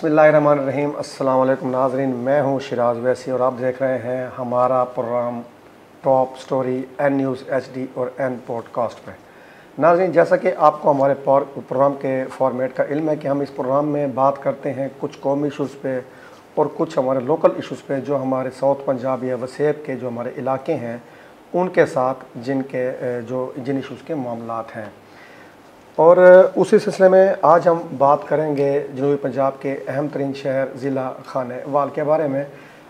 बिस्मिल्लाहिर्रहमानिर्रहीम। अस्सलाम वालेकुम नाज़रीन, मैं हूं शिराज वैसी और आप देख रहे हैं हमारा programme top story N news HD और एन पॉडकास्ट पे। नाज़रीन, जैसा कि आपको हमारे प्रोग्राम के फॉर्मेट का इल्म है कि हम इस प्रोग्राम में बात करते हैं कुछ कौमी इशूज़ पे और कुछ हमारे लोकल इशूज़ पे जो हमारे साउथ पंजाब या वसेब के जो हमारे इलाके हैं उनके साथ जिन इशूज़ के मामलात हैं। और उसी सिलसिले में आज हम बात करेंगे जनूबी पंजाब के अहम तरीन शहर ज़िला खानेवाल के बारे में।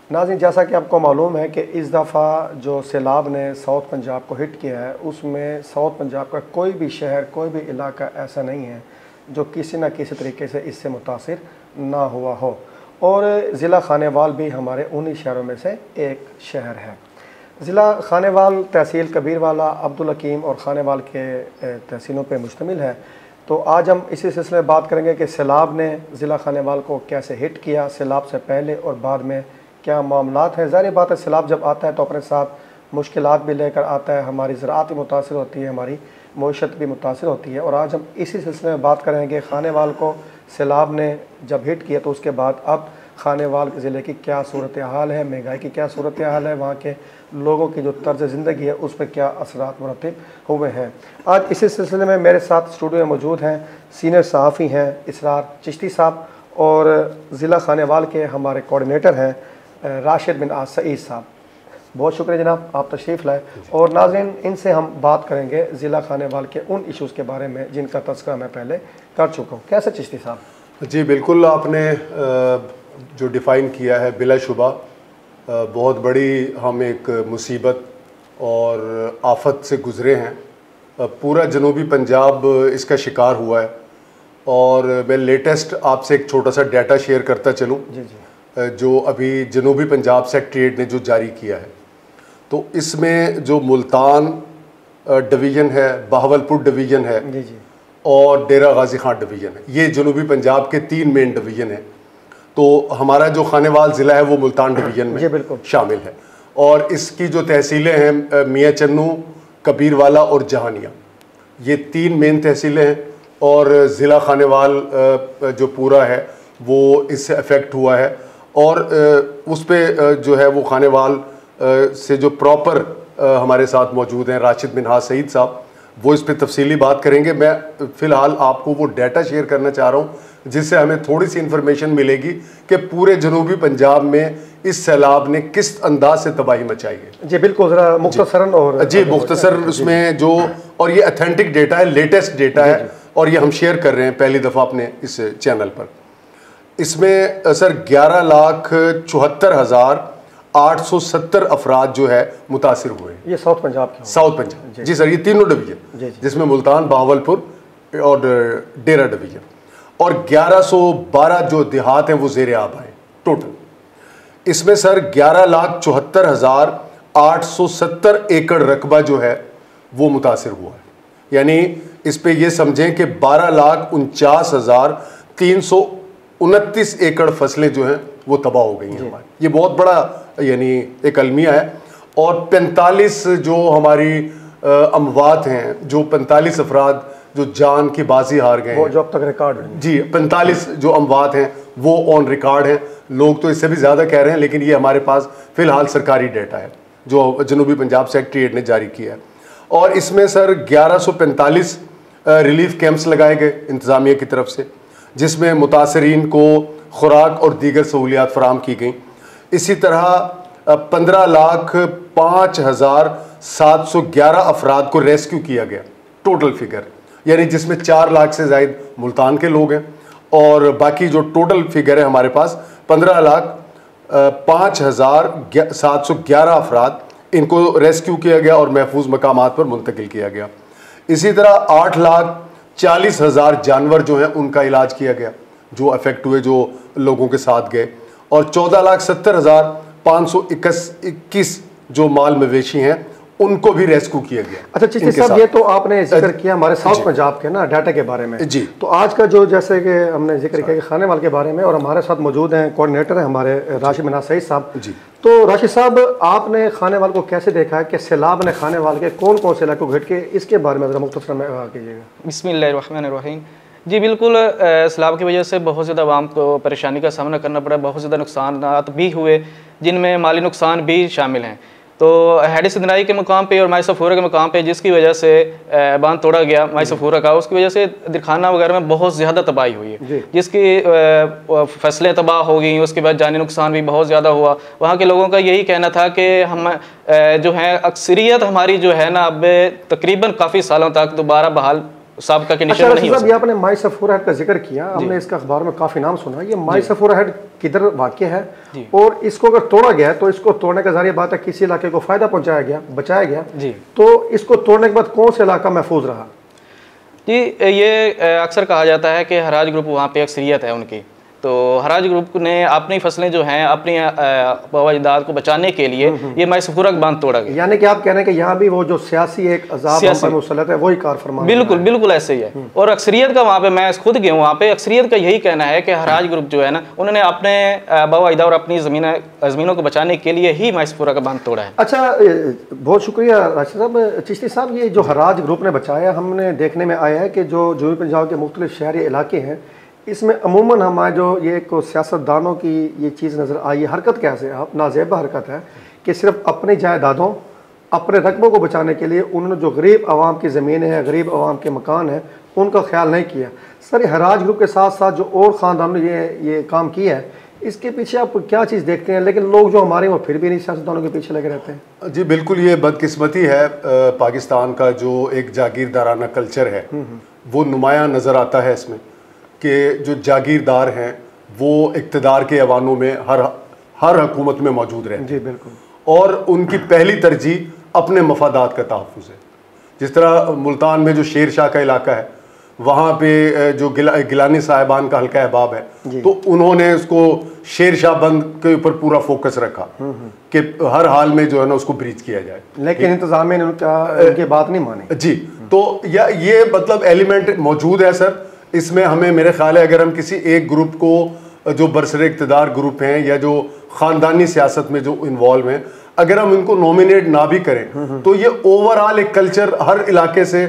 नाज़रीन, जैसा कि आपको मालूम है कि इस दफ़ा जो सैलाब ने साउथ पंजाब को हिट किया है उसमें साउथ पंजाब का कोई भी शहर, कोई भी इलाका ऐसा नहीं है जो किसी न किसी तरीके से इससे मुतासिर ना हुआ हो। और ज़िला खानेवाल भी हमारे उन्हीं शहरों में से एक शहर है। ज़िला खानेवाल तहसील कबीरवाला, अब्दुल हकीम और खानेवाल के तहसीलों पे मुश्तमिल है। तो आज हम इसी सिलसिले में बात करेंगे कि सैलाब ने ज़िला खानेवाल को कैसे हिट किया, सैलाब से पहले और बाद में क्या मामलात हैं। ज़ाहिर बात है, सैलाब जब आता है तो अपने साथ मुश्किलात भी लेकर आता है, हमारी ज़राअत भी मुतासिर होती है, हमारी मईशत भी मुतासिर होती है। और आज हम इसी सिलसिले में बात करेंगे खानेवाल को सैलाब ने जब हिट किया तो उसके बाद अब खानेवाल ज़िले की क्या सूरत हाल है, महंगाई की क्या सूरत हाल है, वहाँ के लोगों की जो तर्ज ज़िंदगी है उस पर क्या असरात मुरतब हुए हैं। आज इसी सिलसिले में मेरे साथ स्टूडियो में मौजूद हैं सीनियर सहाफ़ी हैं इसरार चिश्ती साहब और ज़िला खानेवाल के हमारे कोऑर्डिनेटर हैं राशिद बिन सईद साहब। बहुत शुक्रिया जनाब, आप तशरीफ़ लाए। और नाज़रीन, इनसे हम बात करेंगे ज़िला खानेवाल के उन इशूज़ के बारे में जिनका तज़किरा मैं पहले कर चुका हूँ। कैसे चिश्ती साहब? जी बिल्कुल, आपने जो डिफ़ाइन किया है बिलाशुबा बहुत बड़ी हम एक मुसीबत और आफत से गुज़रे हैं। पूरा जनूबी पंजाब इसका शिकार हुआ है। और मैं लेटेस्ट आपसे एक छोटा सा डाटा शेयर करता चलूँ जो अभी जनूबी पंजाब सेक्रेटेरिएट ने जो जारी किया है। तो इसमें जो मुल्तान डिवीज़न है, बहावलपुर डिवीज़न है और डेरा गाजी खान डिवीज़न है, ये जनूबी पंजाब के 3 मेन डिवीज़न हैं। तो हमारा जो खानेवाल ज़िला है वो मुल्तान डिवीज़न में शामिल है। और इसकी जो तहसीलें हैं मियाँ चन्नू, कबीरवाला और जहानिया, ये 3 मेन तहसीलें हैं। और ज़िला खानेवाल जो पूरा है वो इससे अफेक्ट हुआ है। और उस पर जो है वो खानेवाल से जो प्रॉपर हमारे साथ मौजूद हैं राशिद बिन सईद साहब, वो इस पर तफसीली बात करेंगे। मैं फ़िलहाल आपको वो डाटा शेयर करना चाह रहा हूँ जिससे हमें थोड़ी सी इन्फॉर्मेशन मिलेगी कि पूरे जनूबी पंजाब में इस सैलाब ने किस अंदाज से तबाही मचाई है। जी बिल्कुल, ज़रा मुख्तसरन और जी मुख्तसर उसमें जो, और ये अथेंटिक डेटा है, लेटेस्ट डेटा है और ये हम शेयर कर रहे हैं पहली दफ़ा अपने इस चैनल पर। इसमें सर 11,74,870 अफराद जो है मुतासिर हुए हैं। ये साउथ पंजाब के? साउथ पंजाब जी सर, ये तीनों डिवीज़न जिसमें मुल्तान, बहावलपुर और डेरा डिवीज़न। और 1112 जो देहात हैं वो ज़ेर आब आए टोटल। इसमें सर 11,74,870 एकड़ रकबा जो है वो मुतासिर हुआ है। यानी इस पे ये समझें कि 12,49,329 एकड़ फसलें जो हैं वो तबाह हो गई हैं हमारी। ये बहुत बड़ा यानी एक अलमिया है। और 45 जो हमारी अमवात हैं, जो 45 अफराद जो जान की बाजी हार गए हैं, जो अब तक रिकॉर्ड है जी 45 जो अमवात हैं वो ऑन रिकॉर्ड हैं। लोग तो इससे भी ज़्यादा कह रहे हैं, लेकिन ये हमारे पास फ़िलहाल सरकारी डेटा है जो जनूबी पंजाब सेक्रेटेरिएट ने जारी किया है। और इसमें सर 1145 रिलीफ कैंप्स लगाए गए इंतज़ामिया की तरफ से, जिसमें मुतासरीन को खुराक और दीगर सहूलियात फराम की गई। इसी तरह 15,05,711 अफराद को रेस्क्यू किया गया टोटल फिगर, यानी जिसमें 4 लाख से ज़ायद मुल्तान के लोग हैं। और बाकी जो टोटल फिगर है हमारे पास 15,05,711 अफराद, इनको रेस्क्यू किया गया और महफूज मकामात पर मुंतकिल किया गया। इसी तरह 8,40,000 जानवर जो हैं उनका इलाज किया गया जो अफेक्ट हुए, जो लोगों के साथ गए। और 14,70,521 जो माल मवेशी हैं उनको भी रेस्क्यू किया गया। अच्छा चिश्ती साहब, ये तो आपने जिक्र किया हमारे साउथ पंजाब के ना डाटा के बारे में जी। तो आज का जो जैसे कि हमने जिक्र किया खानेवाल के बारे में, और हमारे साथ मौजूद हैं कोऑर्डिनेटर हैं हमारे राशिद बिन सईद साहब जी। तो राशिद साहब, आपने खानेवाल को कैसे देखा है कि सैलाब ने खानेवाल के कौन कौन से इलाकों को हिट किए, इसके बारे में ज़रा मुख्तसर में कीजिएगा। बिस्मिल्लाहिर्रहमानिर्रहीम। जी बिल्कुल, सैलाब की वजह से बहुत ज़्यादा आवाम को परेशानी का सामना करना पड़ा, बहुत ज़्यादा नुकसानात भी हुए, जिनमें माली नुकसान भी शामिल हैं। तो हैडी सिंधनाई के मुकाम पे और माई सफूरा के मुकाम पे जिसकी वजह से बांध तोड़ा गया माई सफूरा का, उसकी वजह से दिरखाना वगैरह में बहुत ज़्यादा तबाही हुई है, जिसकी फसलें तबाह हो गई, उसके बाद जानी नुकसान भी बहुत ज़्यादा हुआ। वहाँ के लोगों का यही कहना था कि हम जो है अक्सरियत हमारी जो है ना, अब तकरीबन काफ़ी सालों तक दोबारा बहाल साबिका के निशान नहीं हो सकती। आपने माई सफूरा हेड का जिक्र किया, हमने इसका अखबार में काफ़ी नाम सुना। ये माई सफूरा हेड किधर वाक़या है, और इसको अगर तोड़ा गया तो इसको तोड़ने का ज़रिए बात है किसी इलाके को फ़ायदा पहुंचाया गया, बचाया गया जी, तो इसको तोड़ने के बाद कौन सा इलाका महफूज रहा? जी ये अक्सर कहा जाता है कि हराज ग्रुप वहाँ पे अक्सरियत है उनकी, तो हराज ग्रुप ने अपनी फसलें जो हैं अपनी अजदाद को बचाने के लिए ये माई सफूरा का बांध तोड़ा गया। यानी कि आप कह रहे हैं कि यहाँ भी वो जो सियासी एक अज़ाब मुसलत है वही कार फरमा, बिल्कुल बिल्कुल ऐसे ही है। और अक्सरियत का वहाँ पे मैं खुद गया हूँ, वहाँ पे अक्सरियत का यही कहना है कि हराज ग्रुप जो है ना, उन्होंने अपने अजदाद और अपनी ज़मीनों को बचाने के लिए ही माई सफूरा का बांध तोड़ा है। अच्छा, बहुत शुक्रिया राशिद साहब। चिश्ती साहब, ये जो हराज ग्रुप ने बचाया, हमने देखने में आया है कि जो जनूबी पंजाब के मुख्तलिफ शहरी इलाके हैं, इसमें अमूमन हमारे जो ये को सियासतदानों की ये चीज़ नज़र आई है, हरकत कैसे है, नाजेबा हरकत है कि सिर्फ अपनी जायदादों अपने रकबों को बचाने के लिए उन्होंने जो गरीब आवाम की ज़मीनें हैं, गरीब आवाम के मकान हैं, उनका ख्याल नहीं किया। सर, हराज ग्रुप के साथ साथ जो और ख़ानदानों ने ये काम किया है, इसके पीछे आप क्या चीज़ देखते हैं? लेकिन लोग जो हमारे वो फिर भी नहीं सियासतदानों के पीछे लगे रहते हैं। जी बिल्कुल, ये बदकिस्मती है। पाकिस्तान का जो एक जागीरदाराना कल्चर है वो नुमाया नज़र आता है इसमें, कि जो जागीरदार हैं वो इक़्तिदार के ऐवानों में हर हुकूमत में मौजूद रहते हैं। जी बिल्कुल, और उनकी पहली तरजीह अपने मफादात का तहफ़्फ़ुज़ है। जिस तरह मुल्तान में जो शेर शाह का इलाका है, वहाँ पे जो गिलानी साहिबान का हल्का अहबाब है, तो उन्होंने उसको शेर शाह बंद के ऊपर पूरा फोकस रखा कि हर हाल में जो है ना उसको ब्रीच किया जाए, लेकिन इंतज़ामिया ने उनकी बात नहीं मानी। जी, तो ये मतलब एलिमेंट मौजूद है सर इसमें। हमें मेरे ख्याल है अगर हम किसी एक ग्रुप को, जो बरसरे इक़्तिदार ग्रुप हैं या जो ख़ानदानी सियासत में जो इन्वॉल्व हैं, अगर हम इनको नॉमिनेट ना भी करें तो ये ओवरऑल एक कल्चर हर इलाके से,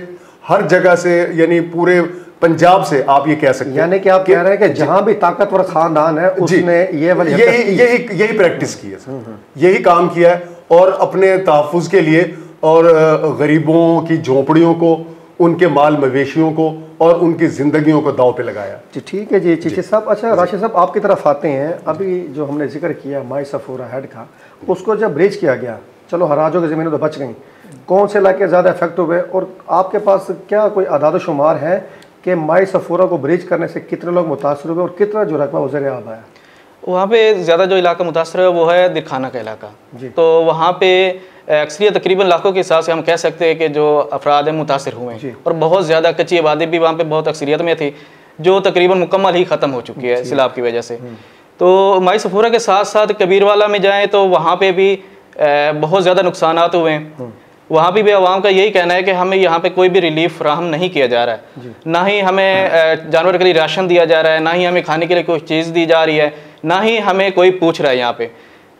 हर जगह से, यानी पूरे पंजाब से आप ये कह सकते हैं। यानी कि आप कह रहे हैं कि जहां भी ताकतवर खानदान है उसने यही प्रैक्टिस की है सर, यही काम किया है, और अपने तहफ़्फ़ुज़ के लिए और गरीबों की झोंपड़ियों को, उनके माल मवेशियों को और उनकी ज़िंदगियों को दाव पे लगाया। जी ठीक है जी चिश्ती साहब। अच्छा राशिद साहब, आपकी तरफ आते हैं। अभी जो हमने जिक्र किया माई सफूरा हेड का, उसको जब ब्रीच किया गया, चलो हराजों की ज़मीनें तो बच गई, कौन से इलाके ज़्यादा इफेक्ट हुए, और आपके पास क्या कोई आदाद शुमार है कि माई सफूरा को ब्रीच करने से कितने लोग मुतासर हुए और कितना जो रकबा उज़र आब आया? वहाँ पे ज़्यादा जो इलाका मुतासर है वो है दिरखाना का इलाका। तो वहाँ पे अक्सरियत तकरीबन लाखों के हिसाब से हम कह सकते हैं कि जो अफराद हैं मुतासर हुए हैं, और बहुत ज़्यादा कच्ची आबादी भी वहाँ पे बहुत अक्सरियत में थी, जो तकरीबन मुकम्मल ही ख़त्म हो चुकी है सैलाब की वजह से। तो माई सफूरा के साथ साथ कबीरवाला में जाएँ तो वहाँ पर भी बहुत ज़्यादा नुकसानात हुए हैं। वहाँ भी आवाम का यही कहना है कि हमें यहाँ पे कोई भी रिलीफ फ्राहम नहीं किया जा रहा है, ना ही हमें जानवर के लिए राशन दिया जा रहा है, ना ही हमें खाने के लिए कोई चीज़ दी जा रही है, ना ही हमें कोई पूछ रहा है यहाँ पे।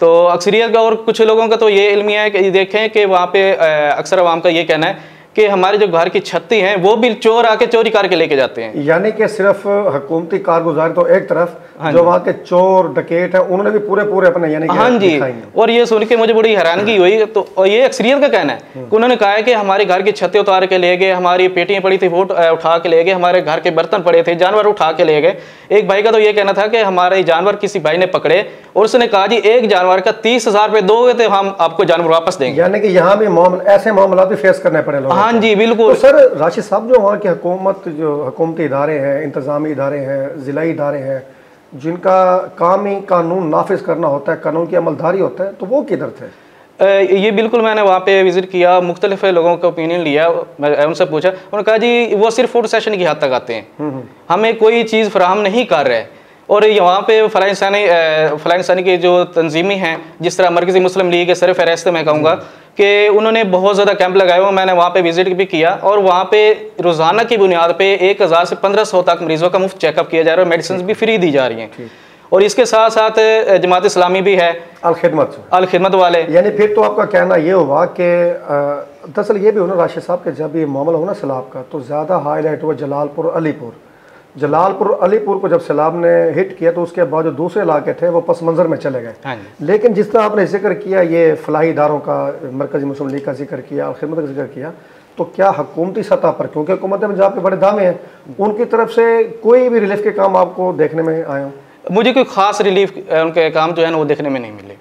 तो अक्सरियत का और कुछ लोगों का तो ये इल्मिया है कि देखें कि वहाँ पे अक्सर आवाम का ये कहना है कि हमारे जो घर की छत्ती हैं वो भी चोर आके चोरी करके लेके जाते हैं। यानी कि सिर्फ हुकूमती कारगुजार तो एक तरफ, जो वहाँ के चोर डकैत हैं उन्होंने भी पूरे अपने यानी हाँ जी, और ये सुन के मुझे बड़ी हैरानगी हुई। तो ये अक्सरियत का कहना है कि उन्होंने कहा है कि हमारे घर की छतें उतार के ले गए, हमारी पेटियां पड़ी थी वो उठा के ले गए, हमारे घर के बर्तन पड़े थे जानवर उठा के ले गए। एक भाई का तो ये कहना था कि हमारे जानवर किसी भाई ने पकड़े और उसने कहा जी एक जानवर का 30,000 रुपये दोगे तो हम आपको जानवर वापस देंगे। यानी कि यहाँ भी ऐसे मामला भी फेस करने पड़े लोगों। हाँ जी बिल्कुल। तो सर राशिद साहब, जो वहाँ की हुकूमत, जो हुकूमती इदारे हैं, इंतजामी इदारे हैं, ज़िलाई इदारे हैं, जिनका काम ही कानून नाफिज करना होता है, कानून की अमलदारी होता है, तो वो किधर थे? ये बिल्कुल मैंने वहाँ पे विज़िट किया, मुख्तलिफ लोगों का ओपिनियन लिया, मैं उनसे पूछा, उन्होंने कहा जी वो सिर्फ फूड सेशन की हद तक आते हैं, हमें कोई चीज़ फराहम नहीं कर रहे। और यहाँ पे फलाइंसानी की जो तंजीमी हैं, जिस तरह मरकज़ी मुस्लिम लीग के सर फहरिस्त मैं कहूँगा कि उन्होंने बहुत ज़्यादा कैंप लगाए हुए, मैंने वहाँ पे विज़िट भी किया, और वहाँ पे रोज़ाना की बुनियाद पे 1000 से 1500 तक मरीज़ों का मुफ्त चेकअप किया जा रहा है, मेडिसिन भी फ्री दी जा रही हैं। और इसके साथ साथ जमात इस्लामी भी है, अल खिदमत वाले। यानी फिर तो आपका कहना ये हुआ कि दरअसल ये भी होना राशिद साहब के जब ये मामला हो ना सैलाब का, तो ज़्यादा हाईलाइट हुआ जलालपुर, अलीपुर, जलालपुर अलीपुर को जब सैलाब ने हिट किया तो उसके बाद जो दूसरे इलाके थे वो पस मंज़र में चले गए। लेकिन जिस तरह आपने जिक्र किया ये फलाही इदारों का, मरकज़ी मुस्लिम लीग का जिक्र किया और खिदमत का जिक्र किया, तो क्या हुकूमती सतह पर, क्योंकि हुकूमत पंजाब के बड़े दावे हैं, उनकी तरफ से कोई भी रिलीफ के काम आपको देखने में आए हों? मुझे कोई ख़ास रिलीफ उनके काम जो है ना वो देखने में नहीं मिले।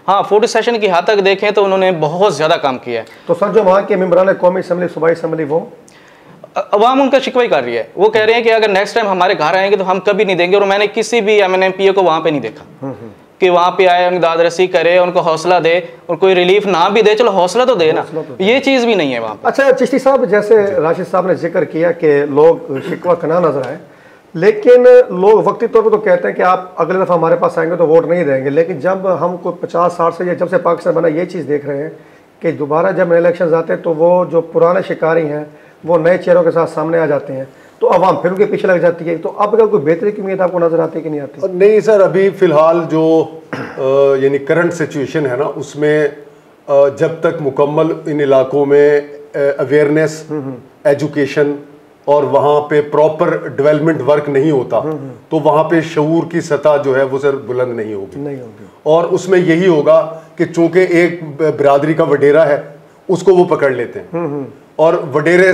हाँ, 40 सेशन की हद तक देखें तो उन्होंने बहुत ज़्यादा काम किया है। तो सर जो वहाँ के मेंबरान कौमी असम्बली, सूबाई असम्बली, वो अवाम उनका शिकवा ही कर रही है। वो कह रहे हैं कि अगर नेक्स्ट टाइम हमारे घर आएंगे तो हम कभी नहीं देंगे। और मैंने किसी भी MNPA को वहाँ पे नहीं देखा कि वहाँ पे आए, उनकी दाद रसी करे, उनको हौसला दे, और कोई रिलीफ ना भी दे, चलो हौसला तो दे ना, ये चीज़ भी नहीं है वहाँ पे। अच्छा चिश्ती साहब, जैसे राशिद साहब ने जिक्र किया कि लोग शिकवा करना नजर आए, लेकिन लोग वक्ती तौर पर तो कहते हैं कि आप अगले दफ़ा हमारे पास आएंगे तो वोट नहीं देंगे। लेकिन जब हम कोई 50-60 से, जब से पाकिस्तान बना, ये चीज़ देख रहे हैं कि दोबारा जब इलेक्शन आते हैं तो वो जो पुराने शिकारी हैं वो नए चेहरों के साथ सामने आ जाते हैं, तो अवाम फिर उनके पीछे लग जाती है। तो अब अगर कोई बेहतरी की उम्मीद आपको नजर आती है कि नहीं आती? नहीं सर, अभी फ़िलहाल जो यानी करंट सिचुएशन है ना, उसमें जब तक मुकम्मल इन इलाकों में अवेयरनेस, एजुकेशन और वहाँ पे प्रॉपर डेवलपमेंट वर्क नहीं होता तो वहाँ पे शऊर की सतह जो है वो सर बुलंद नहीं होगी। और उसमें यही होगा कि चूंकि एक बिरादरी का वडेरा है उसको वो पकड़ लेते हैं और वडेरे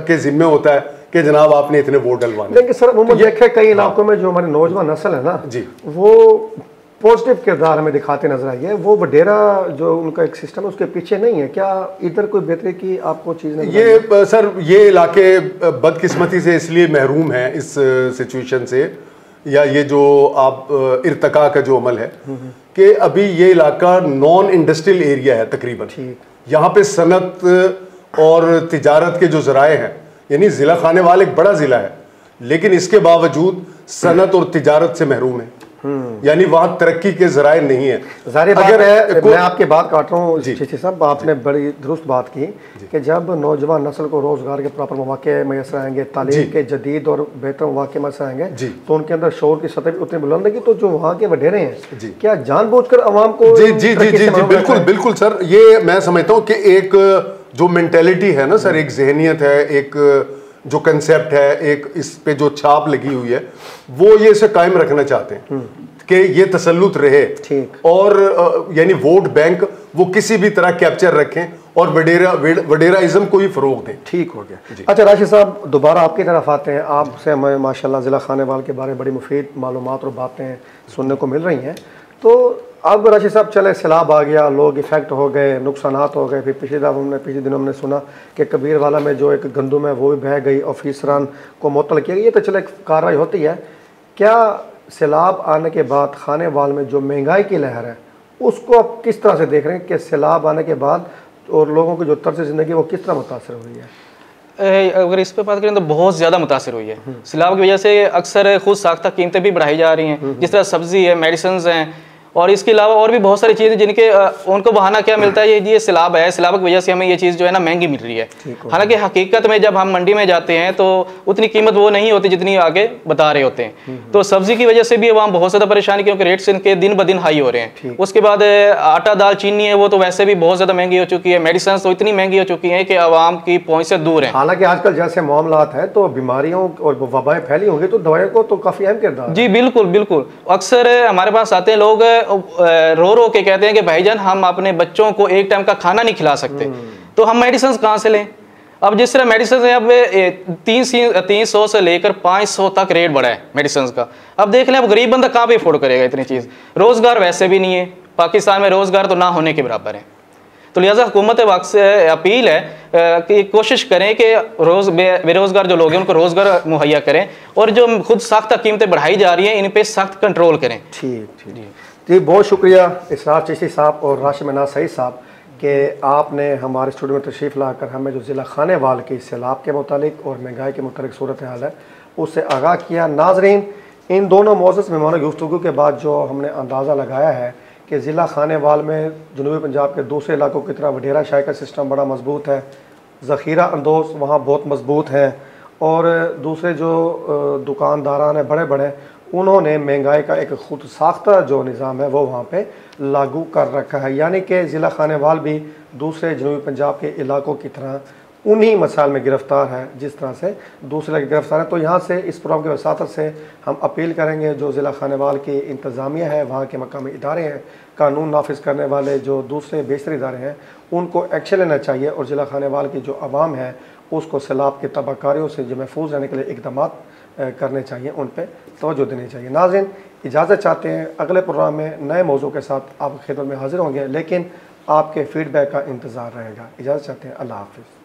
के जिम्मे होता है कि जनाब आपने इतने वोट डलवाने। लेकिन सर वो देखे कई इलाकों में जो हमारी नौजवान नस्ल है ना जी, वो पॉजिटिव किरदार हमें दिखाते नजर आई है। वो वडेरा जो उनका एक सिस्टम है उसके पीछे नहीं है। क्या इधर कोई बेहतरी की आपको चीज़ नहीं? ये सर ये इलाके बदकिस्मती से इसलिए महरूम हैं इस सिचुएशन से, या ये जो आप इर्तका का जो अमल है कि अभी ये इलाका नॉन इंडस्ट्रियल एरिया है तकरीबन। यहाँ पे सनत और तिजारत के जो ज़राए हैं, यानी ज़िला खानेवाल एक बड़ा ज़िला है लेकिन इसके बावजूद सनत और तिजारत से महरूम है, यानी वहाँ तरक्की के ज़राए नहीं है। ज़ाहिर बात है, मैं आपकी बात काट रहा हूँ चिश्ती साहब, आपने बड़ी दुरुस्त बात की कि जब नौजवान नस्ल को रोज़गार के प्रॉपर मौके मैसर आएंगे, तालीम के जदीद और बेहतर मौके मैसर आएंगे तो उनके अंदर शोर की सतह भी उतनी बुलंद होगी। तो जो वहाँ के वडेरे हैं क्या जानबूझकर अवाम को? जी जी जी जी जी बिल्कुल बिल्कुल सर, ये मैं समझता हूँ कि एक जो मेंटेलिटी है ना सर, एक जहनियत है, एक जो कंसेप्ट है, एक इस पे जो छाप लगी हुई है, वो ये इसे कायम रखना चाहते हैं कि ये तसल्लुत रहे और यानी वोट बैंक वो किसी भी तरह कैप्चर रखें और वडेराइज्म को ही फरोग दें। ठीक हो गया। अच्छा राशिद साहब, दोबारा आपकी तरफ आते हैं। आपसे हमें माशाल्लाह ज़िला खानेवाल के बारे में बड़ी मुफीद मालूमात और बातें सुनने को मिल रही हैं। तो अब राशिद साहब चले सैलाब आ गया, लोग इफेक्ट हो गए, नुकसानात हो गए, फिर पिछले दिनों हमने सुना कि कबीरवाला में जो एक गंदुम है वो भी बह गई, ऑफिसरान को मुअत्तल किया गया। ये तो चले कार्रवाई होती है। क्या सैलाब आने के बाद खानेवाल में जो महंगाई की लहर है उसको आप किस तरह से देख रहे हैं कि सैलाब आने के बाद और लोगों की जो तर्ज ज़िंदगी वो किस तरह मुतासर हुई है? अगर इस पर बात करें तो बहुत ज़्यादा मुतासर हुई है। सैलाब की वजह से अक्सर खुद साख्ता कीमतें भी बढ़ाई जा रही हैं, जिस तरह सब्ज़ी है, मेडिसिन हैं, और इसके अलावा और भी बहुत सारी चीज़ें जिनके उनको बहाना क्या मिलता है, ये सैलाब है, सैलाब की वजह से हमें ये चीज़ जो है ना महंगी मिल रही है। हालांकि हकीकत में जब हम मंडी में जाते हैं तो उतनी कीमत वो नहीं होती जितनी आगे बता रहे होते हैं। तो सब्जी की वजह से भी वहाँ बहुत ज़्यादा परेशानी, क्योंकि रेट्स इनके दिन ब दिन हाई हो रहे हैं। उसके बाद आटा दाल चीनी है वो तो वैसे भी बहुत ज़्यादा महंगी हो चुकी है। मेडिसिन तो इतनी महंगी हो चुकी है कि आवाम की पहुँच से दूर है। हालांकि आजकल जैसे मामलात हैं तो बीमारियों और वबाएं फैली होंगी तो दवाइयों को तो काफ़ी अहम किरदार। जी बिल्कुल बिल्कुल। अक्सर हमारे पास आते हैं लोग रो के कहते हैं कि भाईजान हम अपने बच्चों को एक टाइम का खाना नहीं खिला सकते, तो हम मेडिसिन कहाँ से लें? अब जिस तरह मेडिसिन है, अब 300 से लेकर 500 तक रेट बढ़ा है मेडिसिन का। अब देख लें, अब गरीब बंदा कहाँ पे अफोर्ड करेगा इतनी चीज़? रोज़गार वैसे भी नहीं है, पाकिस्तान में रोज़गार तो ना होने के बराबर है। तो लिहाजा हुकूमत वक्त से अपील है कि कोशिश करें कि बेरोज़गार जो लोग हैं उनको रोज़गार मुहैया करें और जो खुद साख्ता कीमतें बढ़ाई जा रही हैं इन पर सख्त कंट्रोल करें। ठीक जी, बहुत शुक्रिया इसरार चिश्ती साहब और राशिद मनाज सईद साहब कि आपने हमारे स्टूडियो में तशरीफ़ लाकर हमें जो ज़िला खानेवाल की सैलाब के मुतालिक और महंगाई के मुतालिक सूरत हाल है उससे आगाह किया। नाजरीन, इन दोनों मौजूद मेहमानों की गुफ्तगू के बाद जो हमने अंदाज़ा लगाया है कि ज़िला खानेवाल में जनूबी पंजाब के दूसरे इलाकों की तरह वडेरा शाही का सिस्टम बड़ा मजबूत है, ज़ख़ीरा अंदोज़ वहाँ बहुत मजबूत हैं और दूसरे जो दुकानदारान हैं बड़े बड़े, उन्होंने महंगाई का एक खुद साख्ता जो निज़ाम है वो वहाँ पे लागू कर रखा है। यानी कि ज़िला खानेवाल भी दूसरे जनूबी पंजाब के इलाकों की तरह उन्हीं मसाइल में गिरफ्तार है जिस तरह से दूसरे गिरफ्तार हैं। तो यहाँ से इस प्रोग्राम की वसातत से हम अपील करेंगे जो ज़िला खानेवाल की इंतज़ामिया है, वहाँ के मकामी इदारे हैं, कानून नाफिज करने वाले जो दूसरे बेशतर इदारे हैं, उनको एक्शन लेना चाहिए और ज़िला खानेवाल की जो आवाम है उसको सैलाब के तबाहकारियों से जो महफूज रहने के लिए इक़दाम करने चाहिए, उन पर तवज्जो देनी चाहिए। नाज़रीन, इजाज़त चाहते हैं, अगले प्रोग्राम में नए मौजू के साथ आपकी खिदमत में हाजिर होंगे, लेकिन आपके फ़ीडबैक का इंतज़ार रहेगा। इजाज़त चाहते हैं, अल्लाह हाफ़िज़।